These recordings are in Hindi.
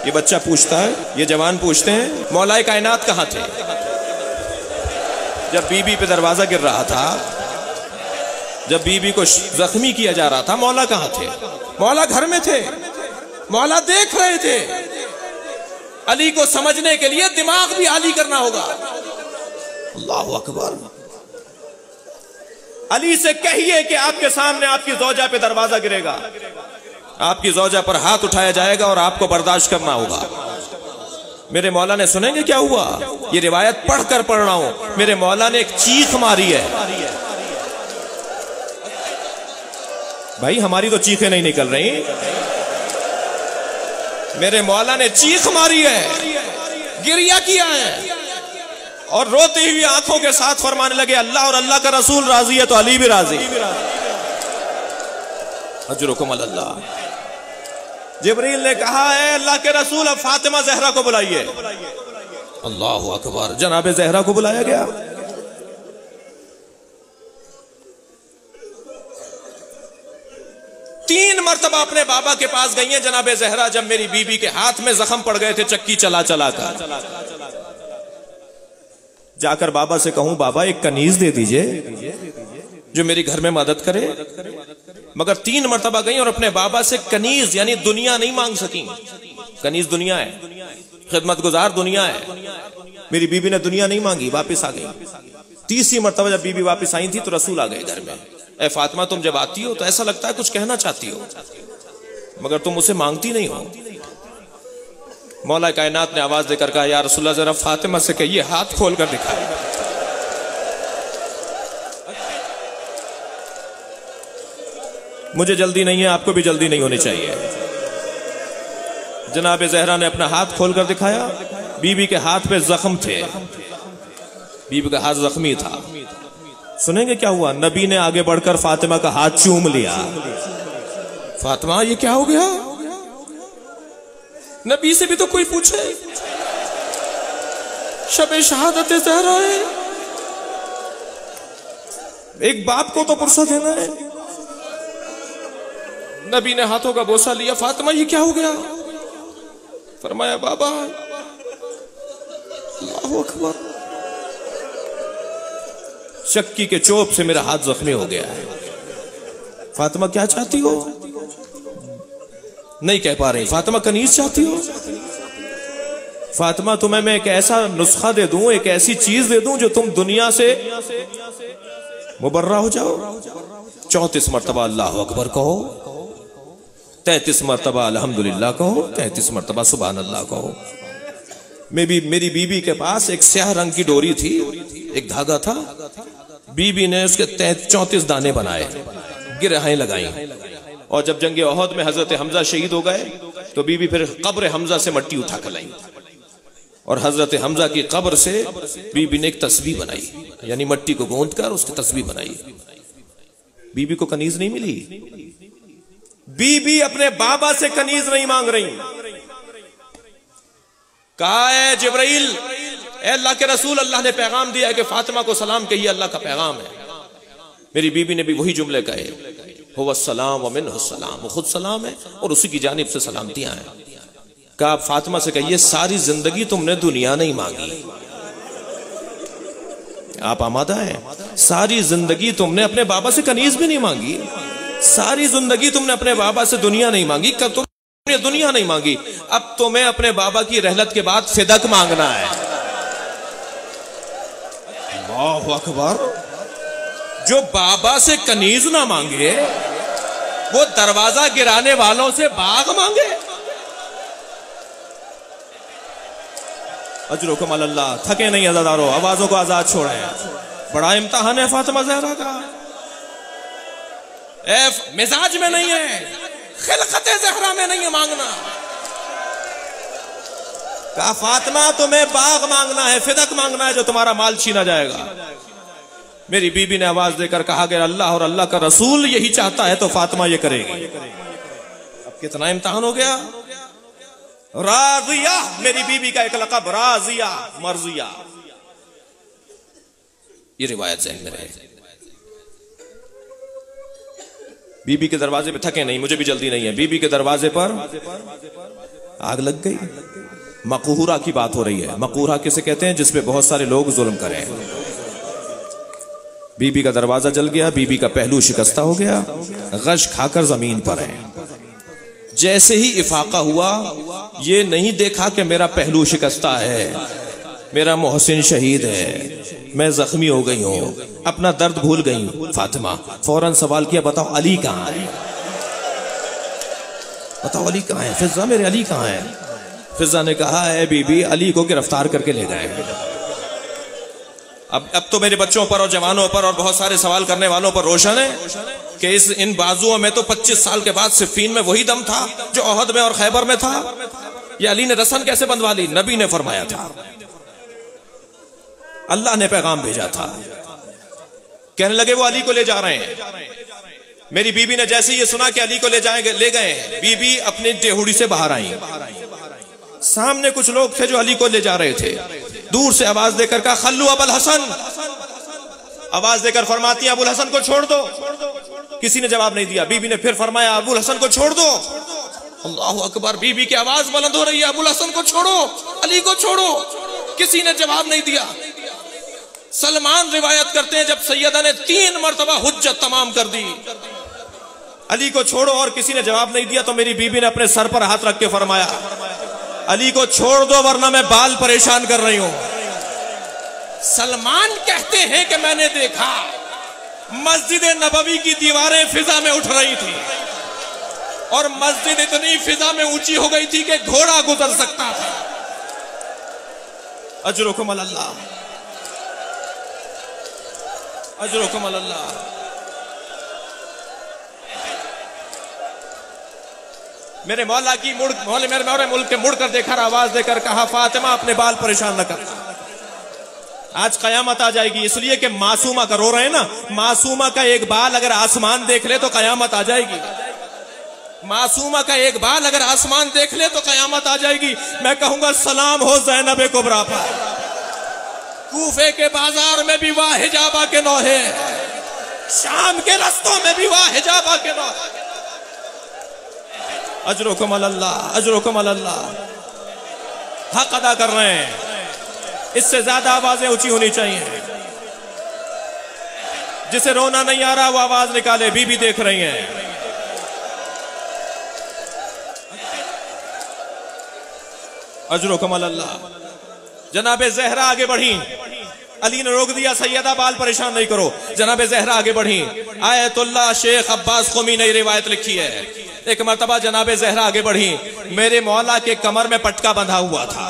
ये बच्चा पूछता है, ये जवान पूछते हैं, मौलाए कायनात कहाँ थे जब बीबी पे दरवाजा गिर रहा था, जब बीबी को जख्मी किया जा रहा था, मौला कहाँ थे? मौला घर में थे, मौला देख रहे थे। अली को समझने के लिए दिमाग भी आली करना होगा। अल्लाहु अकबर। अली से कहिए कि आपके सामने आपकी ज़ौजा पे दरवाजा गिरेगा, आपकी ज़ौजा पर हाथ उठाया जाएगा और आपको बर्दाश्त करना होगा। मेरे मौला ने, सुनेंगे क्या हुआ? ये रिवायत पढ़कर पढ़ रहा हूं। मेरे मौला ने एक चीख मारी है। भाई हमारी तो चीखें नहीं निकल रही। मेरे मौला ने चीख मारी है, गिरिया किया है और रोती हुई आंखों के साथ फरमाने लगे, अल्लाह और अल्लाह का रसूल राजी है तो अली भी राजी। अजरुकुम अल्लाह। जिब्रील ने कहा है, अल्लाह के रसूल अब फातिमा जहरा को बुलाइए। अल्लाहु अकबर। जनाबे जहरा को बुलाया गया। तीन मरतबा अपने बाबा के पास गई हैं जनाबे जहरा, जब मेरी बीबी के हाथ में जख्म पड़ गए थे चक्की चला चला कर। जाकर बाबा से कहूं, बाबा एक कनीज दे दीजिए जो मेरी घर में मदद करे। मगर तीन मरतबा गई और अपने बाबा से कनीज यानी दुनिया नहीं मांग सकी। कनीज दुनिया है, खिदमतगुजार दुनिया है। मेरी बीबी ने दुनिया नहीं मांगी, वापस आ गई। तीसरी मरतबा जब बीबी वापस आई थी तो रसूल आ गए घर में। ए फातिमा, तुम जब आती हो तो ऐसा लगता है कुछ कहना चाहती हो, मगर तुम उसे मांगती नहीं हो। मौला कायनात ने आवाज देकर कहा, या रसूलल्लाह जरा फातिमा से कहिए हाथ खोल कर दिखाए। मुझे जल्दी नहीं है, आपको भी जल्दी नहीं होनी चाहिए। जनाब जहरा ने अपना हाथ खोलकर दिखाया। बीबी के हाथ पे जख्म थे, बीबी का हाथ जख्मी था। सुनेंगे क्या हुआ? नबी ने आगे बढ़कर फातिमा का हाथ चूम लिया। फातिमा, ये क्या हो गया? नबी से भी तो कोई पूछे, शबे शहादत ज़हरा है, एक बाप को तो पुरसा देना है। नबी ने हाथों का बोसा लिया। फातिमा, ये क्या हो गया? फरमाया, बाबा। अल्लाहु अकबर। चक्की के चोप से मेरा हाथ जख्मी हो गया है। फातिमा, क्या चाहती हो? नहीं कह पा रही। फातिमा, कनीज चाहती हो? फातिमा, तुम्हें मैं एक ऐसा नुस्खा दे दूं, एक ऐसी चीज दे दूं जो तुम दुनिया से मुबर्रा हो जाओ। 34 मरतबा अल्लाह अकबर कहो, 33 मरतबा अल्हम्दुलिल्लाह कहो, 33 मरतबा सुभान अल्लाह कहो। मेरी बीबी के पास एक स्याह रंग की डोरी थी, एक धागा था। बीबी ने उसके 34 दाने बनाए, गिरहाएं लगाई। और जब जंगे ओहद में हजरत हमजा शहीद हो गए तो बीबी फिर कब्र हमजा से मट्टी उठा कर लाई और हजरत हमजा की कब्र से बीबी ने एक तस्बीह बनाई, यानी मट्टी को गूंथ कर उसकी तस्बीह बनाई। बीबी को कनीज नहीं मिली। बीबी अपने बाबा से कनीज नहीं मांग रही। कहा है जिब्राइल, अल्लाह के रसूल, अल्लाह ने पैगाम दिया है कि फातिमा को सलाम कहिए, अल्लाह का पैगाम है। मेरी बीबी ने भी वही जुमले कहे, हुवस्सलाम व मिन्हुस्सलाम, वो खुद सलाम है और उसी की जानिब से सलामतियां हैं। कहा फातिमा से कहिए, सारी जिंदगी तुमने दुनिया नहीं मांगी। आप आमादा हैं? सारी जिंदगी तुमने अपने बाबा से कनीज भी नहीं मांगी। सारी जिंदगी तुमने अपने बाबा से दुनिया नहीं मांगी। कब तुमने दुनिया नहीं मांगी, अब तुम्हें अपने बाबा की रहलत के बाद फिदक मांगना है। अल्लाहु अकबर। जो बाबा से कनीज ना मांगे वो दरवाजा गिराने वालों से बाग मांगे। अजरुकुम अल्लाह। थके नहीं अज़ादारों, आवाजों को आजाद छोड़े। बड़ा इम्तिहान है फातिमा ज़हरा का। मिजाज में नहीं है, खिलकत ज़हरा में नहीं है मांगना। कहा फातिमा, तुम्हें बाग मांगना है, फिदक मांगना है, जो तुम्हारा माल छीना जाएगा। मेरी बीबी ने आवाज देकर कहा कि अल्लाह और अल्लाह का रसूल यही चाहता है तो फातिमा ये करेगी। अब कितना इम्तिहान हो गया। राजिया, मेरी बीबी का एक लक़ब राजिया, मर्जिया। ये रिवायत ज़हन में रहे। बीबी के दरवाजे पे, थके नहीं, मुझे भी जल्दी नहीं है, बीबी के दरवाजे पर आग लग गई। मकूहरा की बात हो रही है। मकूहरा किसे कहते हैं? जिसपे बहुत सारे लोग जुल्म करें। बीबी का दरवाजा जल गया, बीबी का पहलू शिकस्ता हो गया, गश खाकर जमीन पर है। जैसे ही इफाका हुआ, ये नहीं देखा कि मेरा पहलू शिकस्ता है, मेरा मोहसिन शहीद है, मैं जख्मी हो गई हूं, अपना दर्द भूल गई हूं। फातिमा फौरन सवाल किया, बताओ अली कहां है? बताओ अली कहां है? फिजा मेरे अली कहां है? फिजा ने कहा है बीबी, अली को गिरफ्तार करके ले गए। अब तो मेरे बच्चों पर और जवानों पर और बहुत सारे सवाल करने वालों पर रोशन है कि इन बाजुओं में तो 25 साल के बाद सिफ़ीन में वही दम था जो ओहद में और खैबर में था। ये अली ने रसन कैसे बंधवा ली? नबी ने फरमाया था, अल्लाह ने पैगाम भेजा था। कहने लगे वो अली को ले जा रहे हैं। मेरी बीबी ने जैसे ये सुना कि अली को ले गए, बीबी अपनी देहुड़ी से बाहर आई। सामने कुछ लोग थे जो अली को ले जा रहे थे। दूर से आवाज देकर कहा, खल्लू अबुल हसन। आवाज देकर फरमाती है, अबुल हसन को छोड़ दो। किसी ने जवाब नहीं दिया। बीबी ने फिर फरमाया, अबुल हसन को छोड़ दो। अल्लाहु अकबर, बीबी की आवाज बुलंद हो रही है, अबुल हसन को छोड़ो, अली को छोड़ो। किसी ने जवाब नहीं दिया। सलमान रिवायत करते हैं, जब सैयदा ने 3 मरतबा हुज्जत तमाम कर दी, अली को छोड़ो, और किसी ने जवाब नहीं दिया, तो मेरी बीबी ने अपने सर पर हाथ रख के फरमाया, अली को छोड़ दो वरना मैं बाल परेशान कर रही हूं। सलमान कहते हैं कि मैंने देखा मस्जिद नबवी की दीवारें फिजा में उठ रही थी और मस्जिद इतनी फिजा में ऊंची हो गई थी कि घोड़ा गुजर सकता था। अजरुकुम अल्लाह, अजरुकुम अल्लाह। मेरे मौला की मेरे मुल्क के मुड़ कर देखा, आवाज देकर कहा, फातिमा अपने बाल परेशान न कर, आज कयामत आ जाएगी। इसलिए कि मासूमा का रो रहे हैं ना, मासूमा का एक बाल अगर आसमान देख ले तो कयामत आ जाएगी। मासूमा का एक बाल अगर आसमान देख ले तो कयामत आ जाएगी। मैं कहूंगा सलाम हो ज़ैनब कुबरा पर। कूफे के बाजार में भी वाह हिजाबा के नौहे, शाम के रस्तों में भी वाह हिजाबा के नौहे। अजरुकुम अल्लाह, अजरुकुम अल्लाह। हक अदा कर रहे हैं, इससे ज्यादा आवाजें ऊंची होनी चाहिए। जिसे रोना नहीं आ रहा वो आवाज निकाले। बीबी देख रही हैं। अजरुकुम अल्लाह। जनाबे ज़हरा आगे बढ़ी, अली ने रोक दिया, सैयदा बाल परेशान नहीं करो। जनाबे ज़हरा आगे बढ़ी। आयतुल्लाह शेख अब्बास क़ौमी ने रिवायत लिखी है, एक मर्तबा जनाबे ज़हरा आगे बढ़ी, मेरे मौला के कमर में पटका बंधा हुआ था।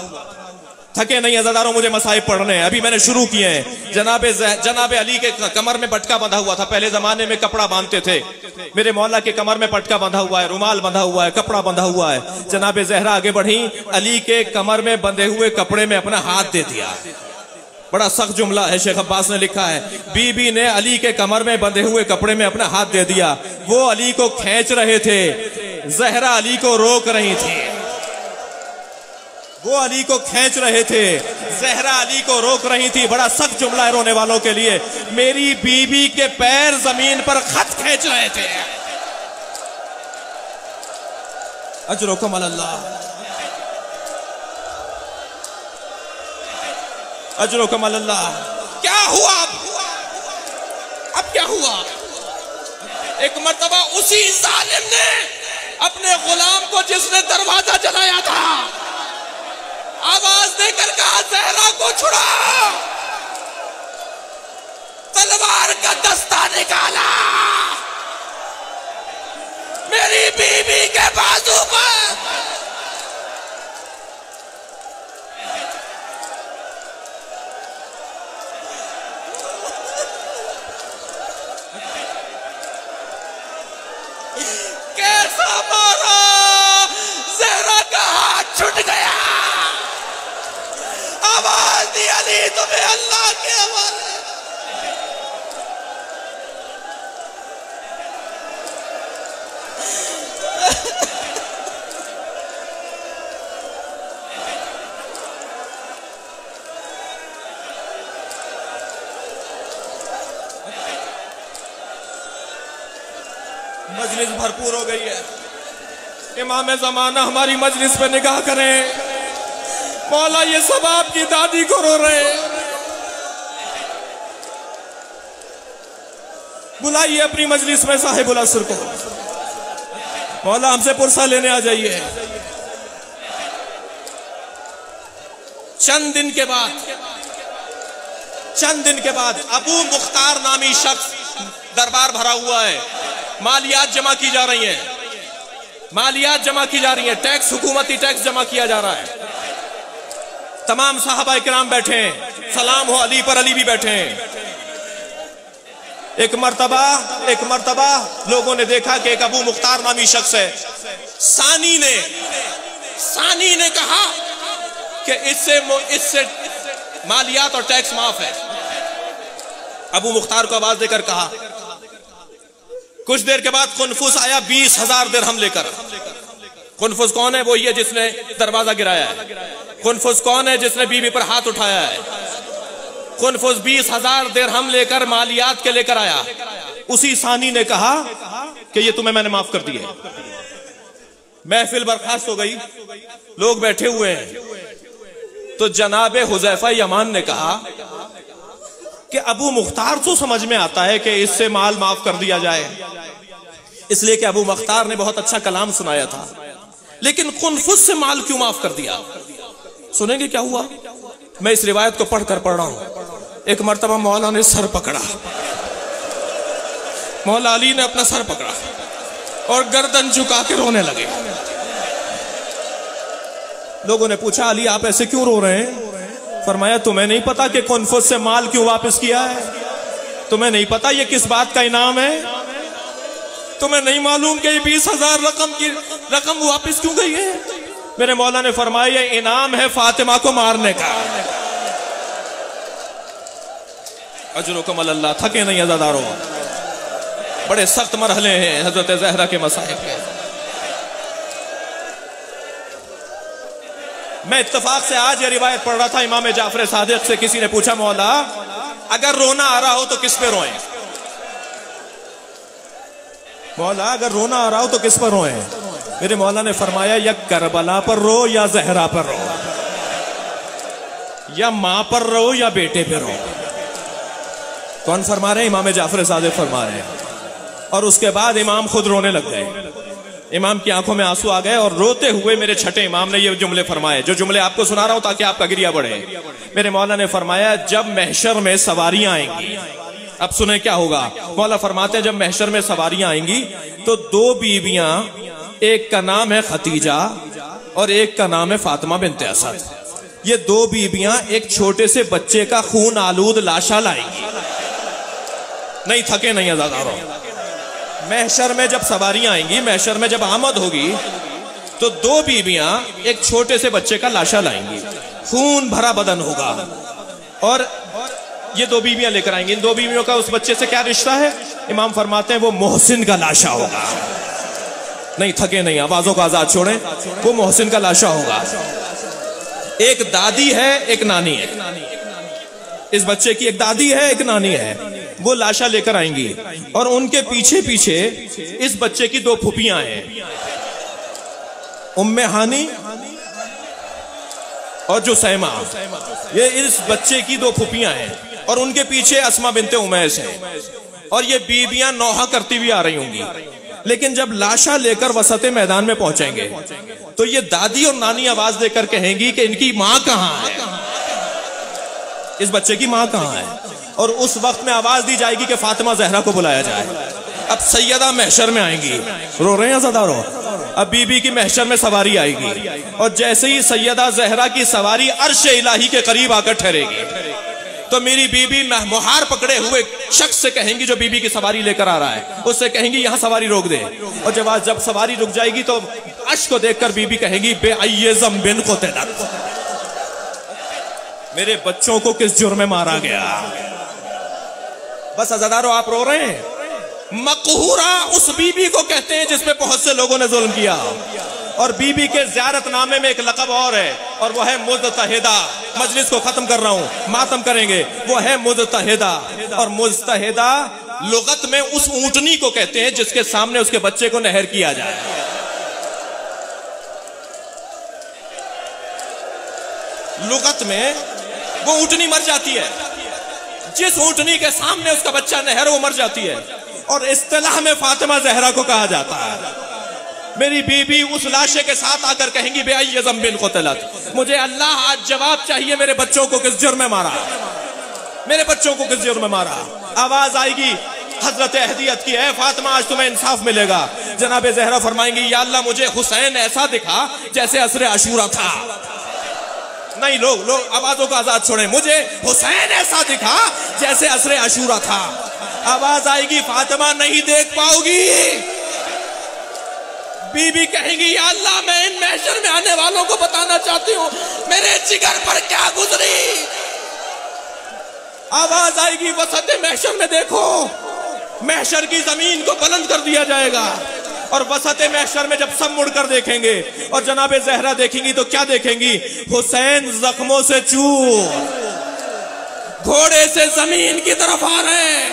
थके नहीं अज़ादारों, मुझे मसाइब पढ़ने हैं, अभी मैंने शुरू किए हैं। जनाबे अली के कमर में पटका बंधा हुआ था। पहले जमाने में कपड़ा बांधते थे, मेरे मौला के कमर में पटका बंधा हुआ है, रुमाल बंधा हुआ है, कपड़ा बंधा हुआ है। जनाबे ज़हरा आगे बढ़ी, अली के कमर में बंधे हुए कपड़े में अपना हाथ दे दिया। बड़ा सख्त जुमला है, शेख अब्बास ने लिखा है, बीबी ने अली के कमर में बंधे हुए कपड़े में अपना हाथ दे दिया। वो अली को खींच रहे थे, ज़हरा अली को रोक रही थी। वो अली को खींच रहे थे, ज़हरा अली को रोक रही थी। बड़ा सख्त जुमला है रोने वालों के लिए। मेरी बीबी के पैर जमीन पर खत खींच रहे थे। अजरुकुम अल्लाह, अजरुकुम अल्लाह। क्या हुआ अब क्या हुआ? एक मर्तबा उसी जालिम ने अपने गुलाम को, जिसने दरवाजा जलाया था, आवाज देकर कहा, ज़हरा को छुड़ाओ। तलवार का दस्ता निकाला, मेरी बीबी के बाजू पर कैसा मारा, ज़हरा का हाथ छूट गया। आवाज दी, अली तुम्हें अल्लाह के हवाले। मजलिस भरपूर हो गई है। इमाम ज़माना हमारी मजलिस पे निगाह करें। मौला ये सब आपकी दादी को रो रहे हैं। बुलाइए अपनी मजलिस में साहिबुल असर को। मौला हमसे पुरसा लेने आ जाइए। चंद दिन के बाद अबू मुख्तार नामी शख्स दरबार भरा हुआ है। मालियात जमा की जा रही हैं, टैक्स, हुकूमती टैक्स जमा किया जा रहा है। तमाम साहबा इकराम बैठे हैं, सलाम हो अली पर, अली भी बैठे हैं। एक मर्तबा लोगों ने देखा कि एक अबू मुख्तार नामी शख्स है। सानी ने कहा कि इससे मालियात और टैक्स माफ है। अबू मुख्तार को आवाज देकर कहा। कुछ देर के बाद कुनफुस आया 20,000 दिरहम लेकर। कुनफुस कौन है? वो ही है जिसने दरवाजा गिराया है। कुनफुस कौन है? जिसने बीवी पर हाथ उठाया है। कुनफुस 20,000 दिरहम लेकर मालियात के लेकर आया। उसी सानी ने कहा कि ये तुम्हें मैंने माफ कर दिए। महफिल बर्खास्त हो गई, लोग बैठे हुए हैं। तो जनाबे हुज़ैफा यमान ने कहा कि अबू मुख्तार तो समझ में आता है कि इससे माल माफ कर दिया जाए, इसलिए कि अबू मुख्तार ने बहुत अच्छा कलाम सुनाया था, लेकिन कुनफुस से माल क्यों माफ कर दिया? सुनेंगे क्या हुआ? मैं इस रिवायत को पढ़ रहा हूं। एक मर्तबा मौला ने सर पकड़ा, मौला अली ने अपना सर पकड़ा और गर्दन झुका के रोने लगे। लोगों ने पूछा, अली आप ऐसे क्यों रो रहे हैं? फरमाया, तुम्हें नहीं पता कि कुनफुस से माल क्यों वापस किया है? तुम्हें नहीं पता ये किस बात का इनाम है? तुम्हें नहीं मालूम कि 20,000 रकम वापस क्यों गई है? मेरे मौला ने फरमाया, ये इनाम है फातिमा को मारने का। अजरुकुम अल्लाह। थके नहीं अज़ादारों, बड़े सख्त मरहले हैं हजरत ज़हरा के मसाइब के। मैं इत्तफाक से आज ये रिवायत पढ़ रहा था इमाम जाफर सादिक से। किसी ने पूछा, मौला अगर रोना आ रहा हो तो किस पे रोएं? मौला अगर रोना आ रहा हो तो किस पर रोएं? मेरे मौला ने फरमाया, या करबला पर रो या ज़हरा पर रो, या मां पर रो या बेटे पे रो। कौन फरमा रहे हैं? इमाम जाफर सादिक फरमा रहे हैं। और उसके बाद इमाम खुद रोने लग गए। इमाम की आंखों में आंसू आ गए और रोते हुए मेरे छठे इमाम ने ये जुमले फरमाए, जो जुमले आपको सुना रहा हूं ताकि आपका गिरिया बढ़े। मेरे मौला ने फरमाया, जब महशर में सवारियां आएंगी, अब सुने क्या होगा। मौला फरमाते हैं, जब महशर में सवारियां आएंगी तो 2 बीवियां, एक का नाम है खतीजा और एक का नाम है फातिमा बिन्ते असद। ये 2 बीवियां एक छोटे से बच्चे का खून आलूद लाशा लाएंगी। नहीं थके नहीं अज़ादारों। महशर में जब सवारियां आएंगी, महशर में जब आमद होगी, तो 2 बीवियां एक छोटे से बच्चे का लाशा लाएंगी। खून भरा बदन होगा और ये 2 बीवियां लेकर आएंगी। इन 2 बीवियों का उस बच्चे से क्या रिश्ता है? इमाम फरमाते हैं, वो मोहसिन का लाशा होगा। नहीं थके नहीं, आवाजों को आजाद छोड़ें। वो मोहसिन का लाशा होगा। एक दादी है, एक नानी है। इस बच्चे की एक दादी है, एक नानी है। वो लाशा लेकर आएंगी और उनके पीछे पीछे इस बच्चे की 2 फूफियां हैं, उम्मे हानी और जुसैमा। ये इस बच्चे की 2 फूफियां हैं और उनके पीछे अस्मा बिनते उमैस है। और ये बीबियां नौहा करती हुई आ रही होंगी। लेकिन जब लाशा लेकर वसते मैदान में पहुंचेंगे तो ये दादी और नानी आवाज देकर कहेंगी कि इनकी मां कहां है, इस बच्चे की मां कहां है। और उस वक्त में आवाज दी जाएगी कि फातिमा ज़हरा को बुलाया जाए। अब सैयदा महशर में आएंगी। रो रहे हैं अज़ादारों? अब बीबी की महशर में सवारी आएगी और जैसे ही सैयदा ज़हरा की सवारी अर्श इलाही के करीब आकर ठहरेगी तो मेरी बीबी मुहार पकड़े हुए शख्स से कहेंगी, जो बीबी की सवारी लेकर आ रहा है, उससे कहेंगी यहां सवारी रोक दे। और जब सवारी रुक जाएगी तो अर्श को देखकर बीबी कहेगी, बेअय्यज़म बिन को तेलक, मेरे बच्चों को किस जुर्म में मारा गया। बस अज़ादारों आप रो रहे हैं। मकहूरा उस बीबी को कहते हैं जिसपे बहुत से लोगों ने जुल्म किया। और बीबी के ज़ियारतनामे में एक लक़ब और है, और वो है मुज़तहिदा। मजलिस को खत्म कर रहा हूं, मातम करेंगे। वो है मुज़तहिदा। और मुज़तहिदा लुगत में उस ऊंटनी को कहते हैं जिसके सामने उसके बच्चे को नहर किया जाए। लुगत में वो ऊँटनी मर जाती है, जिस ऊँटनी के सामने उसका बच्चा नहर वो मर जाती है, और इस्तिलाह में फातिमा जहरा को कहा जाता है। मेरी बीबी उस लाशे के साथ आकर कहेंगी बेअय्य ज़ंबिन क़ुतिलत, मुझे अल्लाह आज जवाब चाहिए, मेरे बच्चों को किस जुर्म में मारा, मेरे बच्चों को किस जुर्म में मारा। आवाज आएगी हजरत अहदियत की, है फातिमा आज तुम्हें इंसाफ मिलेगा। जनाब ज़हरा फरमाएंगी या अल्लाह मुझे हुसैन ऐसा दिखा जैसे असरे अशूरा था। नहीं, लोग आवाजों को आजाद छोड़ें, मुझे हुसैन ऐसा दिखा जैसे असरे अशूरा था। आवाज आएगी फातिमा नहीं देख पाओगी। बीबी कहेंगी या अल्लाह मैं इन महशर में आने वालों को बताना चाहती हूँ मेरे जिगर पर क्या गुजरी। आवाज आएगी वसत महशर में देखो, महशर की जमीन को बुलंद कर दिया जाएगा, और वसत महशर में जब सब मुड़कर देखेंगे और जनाब ज़हरा देखेंगी तो क्या देखेंगी, हुसैन जख्मों से चूर घोड़े से जमीन की तरफ आ रहे हैं,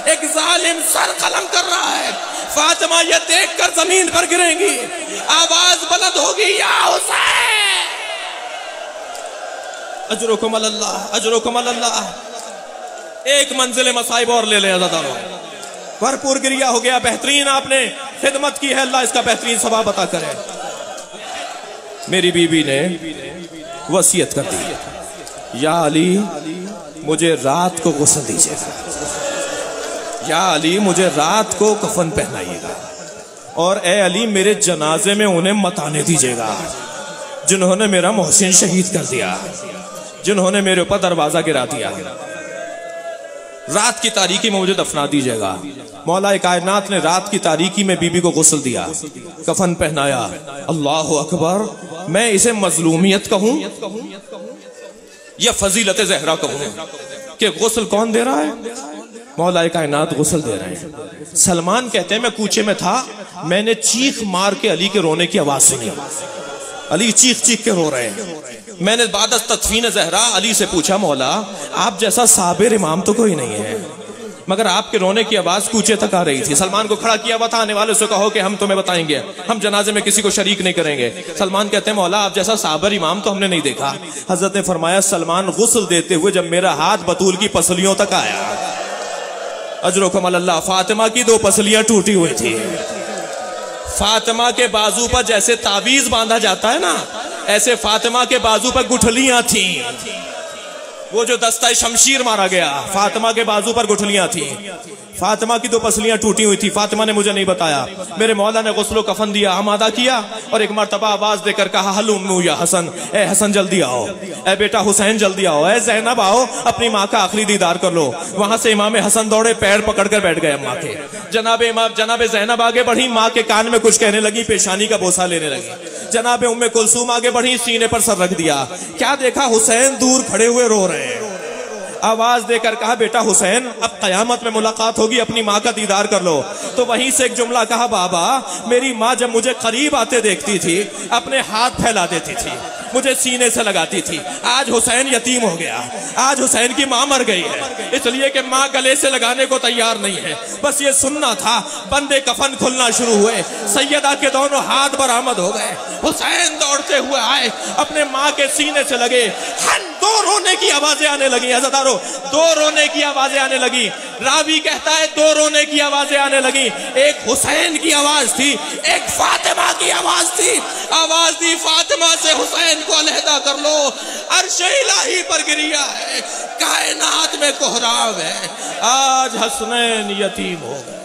एक जालिम सर कलम कर रहा है। फातिमा ये देखकर जमीन पर गिरेंगी, आवाज बुलंद होगी या हुसैन अजरुकुम अल्लाह, अजरुकुम अल्लाह। एक मंजिल मसाइब और ले लें अज़ादारों, भरपूर गिरिया हो गया, बेहतरीन आपने खिदमत की है, अल्लाह इसका बेहतरीन सवाब अता करे। मेरी बीबी ने वसीयत कर दी, या अली मुझे रात को गुस्ल दीजिएगा, या अली मुझे रात को कफन पहनाइएगा, और ए अली मेरे जनाजे में उन्हें मत आने दीजिएगा जिन्होंने मेरा मोहसिन शहीद कर दिया, जिन्होंने मेरे ऊपर दरवाजा गिरा दिया। रात की तारीकी में मुझे दफना दीजिएगा। मौला कायनात ने रात की तारीकी में बीबी को गुस्ल दिया, कफन पहनाया। अल्लाह अकबर। मैं इसे मजलूमियत कहूं या फजीलत ज़हरा कहूं कि गुस्ल कौन दे रहा है? मौला कायनात गुस्ल दे रहे हैं। सलमान कहते हैं मैं कूचे में था, मैंने चीख मार के अली के रोने की आवाज सुनी, अली चीख चीख के रो रहे हैं। मैंने बाद तदफीन ज़हरा अली से पूछा मौला आप जैसा साबिर इमाम तो कोई नहीं है, मगर आपके रोने की आवाज कूचे तक आ रही थी। सलमान को खड़ा किया हुआ था, आने वाले से कहो कि हम तुम्हें बताएंगे, हम जनाजे में किसी को शरीक नहीं करेंगे। सलमान कहते हैं मौला आप जैसा साबिर इमाम तो हमने नहीं देखा। हजरत ने फरमाया सलमान गुस्ल देते हुए जब मेरा हाथ बतूल की पसलियों तक आया, अजरुकुम अल्लाह, फातिमा की 2 पसलियां टूटी हुई थी। फातिमा के बाजू पर जैसे ताबीज बांधा जाता है ना, ऐसे फातिमा के बाजू पर गुठलियां थी। वो जो दस्ता शमशीर मारा गया, फातिमा के बाजू पर गुठलियां थी। फातिमा की 2 पसलियां टूटी हुई थी। फातिमा ने मुझे नहीं बताया। मेरे मौला ने गुस्लो कफन दिया, आमादा किया, और एक मर्तबा आवाज देकर कहा हलुम्मू या हसन, ए हसन जल्दी आओ, ए बेटा हुसैन जल्दी आओ, ए ज़ैनब आओ, अपनी माँ का आखिरी दीदार कर लो। वहां से इमाम हसन दौड़े, पैर पकड़कर बैठ गए अम्मा के। जनाब ज़ैनब आगे बढ़ी, माँ के कान में कुछ कहने लगी, पेशानी का बोसा लेने लगी। जनाब उम्मे कुलसूम आगे बढ़ी, सीने पर सर रख दिया। क्या देखा? हुसैन दूर खड़े हुए रो रहे हैं। आवाज देकर कहा बेटा हुसैन अब कयामत में मुलाकात होगी, अपनी माँ का दीदार कर लो। तो वहीं से एक जुमला कहा, बाबा मेरी माँ जब मुझे करीब आते देखती थी अपने हाथ फैला देती थी, मुझे सीने से लगाती थी। आज हुसैन यतीम हो गया, आज हुसैन की माँ मर गई है, इसलिए कि माँ गले से लगाने को तैयार नहीं है। बस ये सुनना था। बंदे कफन खुलना शुरू हुए, सैयदा के दोनों हाथ बरामद हो गए। हुसैन दौड़ते हुए आए, अपने माँ के सीने से लगे। दो रोने की आवाजें आने लगी, अज़ादारों, 2 रोने की आवाजें आने लगी। रावी कहता है 2 रोने की आवाजें आने लगी। एक हुसैन की आवाज थी, एक फातिमा की आवाज थी। आवाज दी फातिमा से हुसैन को अलहदा कर लो। अर्श इलाही पर गिरिया है, कायनात में कोहराव है, आज हसनैन यतीम हो गए।